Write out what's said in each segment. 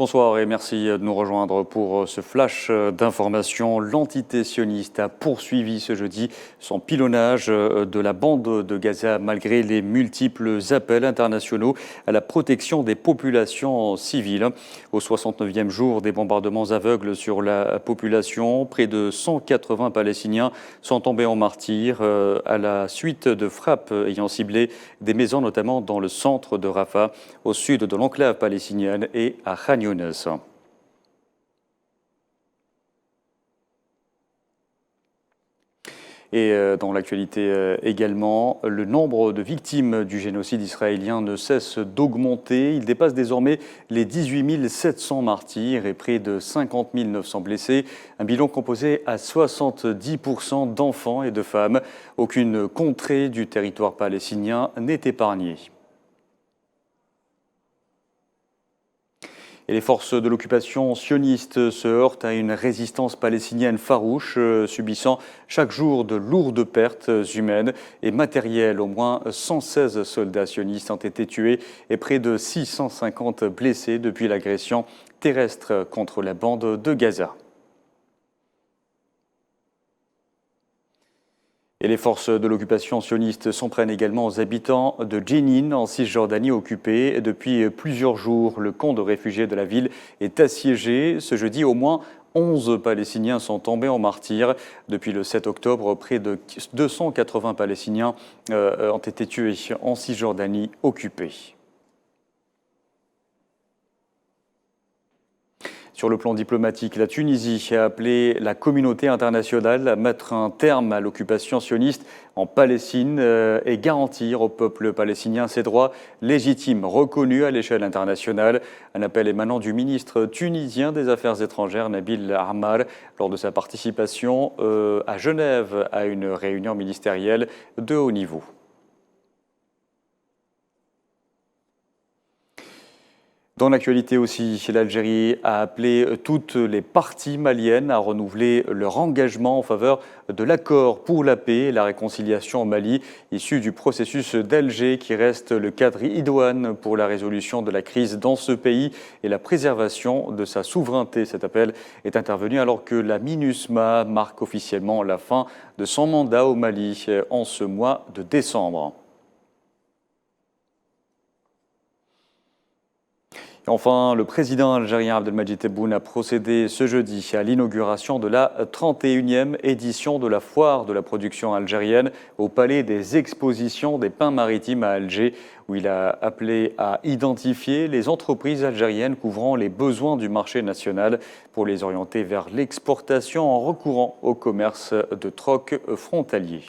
Bonsoir et merci de nous rejoindre pour ce flash d'information. L'entité sioniste a poursuivi ce jeudi son pilonnage de la bande de Gaza malgré les multiples appels internationaux à la protection des populations civiles. Au 69e jour des bombardements aveugles sur la population, près de 180 Palestiniens sont tombés en martyrs à la suite de frappes ayant ciblé des maisons, notamment dans le centre de Rafah, au sud de l'enclave palestinienne et à Khan Younes. Et dans l'actualité également, le nombre de victimes du génocide israélien ne cesse d'augmenter. Il dépasse désormais les 18 700 martyrs et près de 50 900 blessés. Un bilan composé à 70% d'enfants et de femmes. Aucune contrée du territoire palestinien n'est épargnée. Et les forces de l'occupation sioniste se heurtent à une résistance palestinienne farouche, subissant chaque jour de lourdes pertes humaines et matérielles. Au moins 116 soldats sionistes ont été tués et près de 650 blessés depuis l'agression terrestre contre la bande de Gaza. Et les forces de l'occupation sioniste s'en prennent également aux habitants de Jenin, en Cisjordanie occupée. Depuis plusieurs jours, le camp de réfugiés de la ville est assiégé. Ce jeudi, au moins 11 Palestiniens sont tombés en martyrs. Depuis le 7 octobre, près de 280 Palestiniens ont été tués en Cisjordanie occupée. Sur le plan diplomatique, la Tunisie a appelé la communauté internationale à mettre un terme à l'occupation sioniste en Palestine et garantir au peuple palestinien ses droits légitimes reconnus à l'échelle internationale. Un appel émanant du ministre tunisien des Affaires étrangères, Nabil Ahmar, lors de sa participation à Genève à une réunion ministérielle de haut niveau. Dans l'actualité aussi, l'Algérie a appelé toutes les parties maliennes à renouveler leur engagement en faveur de l'accord pour la paix et la réconciliation au Mali, issu du processus d'Alger qui reste le cadre idoine pour la résolution de la crise dans ce pays et la préservation de sa souveraineté. Cet appel est intervenu alors que la MINUSMA marque officiellement la fin de son mandat au Mali en ce mois de décembre. Enfin, le président algérien Abdelmadjid Tebboune a procédé ce jeudi à l'inauguration de la 31e édition de la foire de la production algérienne au Palais des Expositions des Pins Maritimes à Alger, où il a appelé à identifier les entreprises algériennes couvrant les besoins du marché national pour les orienter vers l'exportation en recourant au commerce de troc frontalier.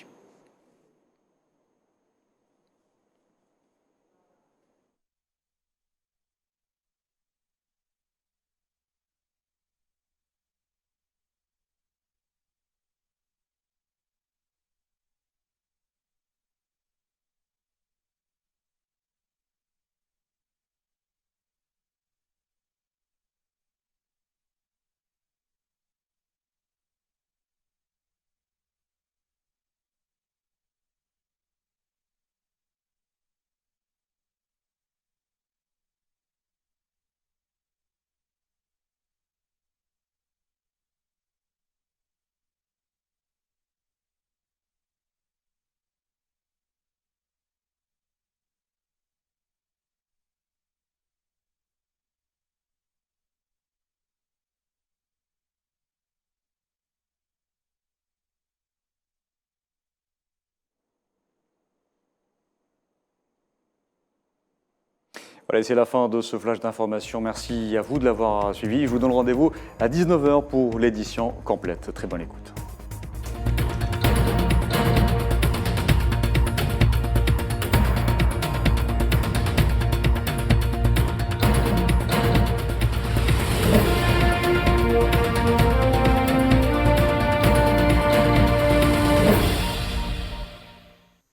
Voilà, c'est la fin de ce flash d'information. Merci à vous de l'avoir suivi. Je vous donne rendez-vous à 19 h pour l'édition complète. Très bonne écoute.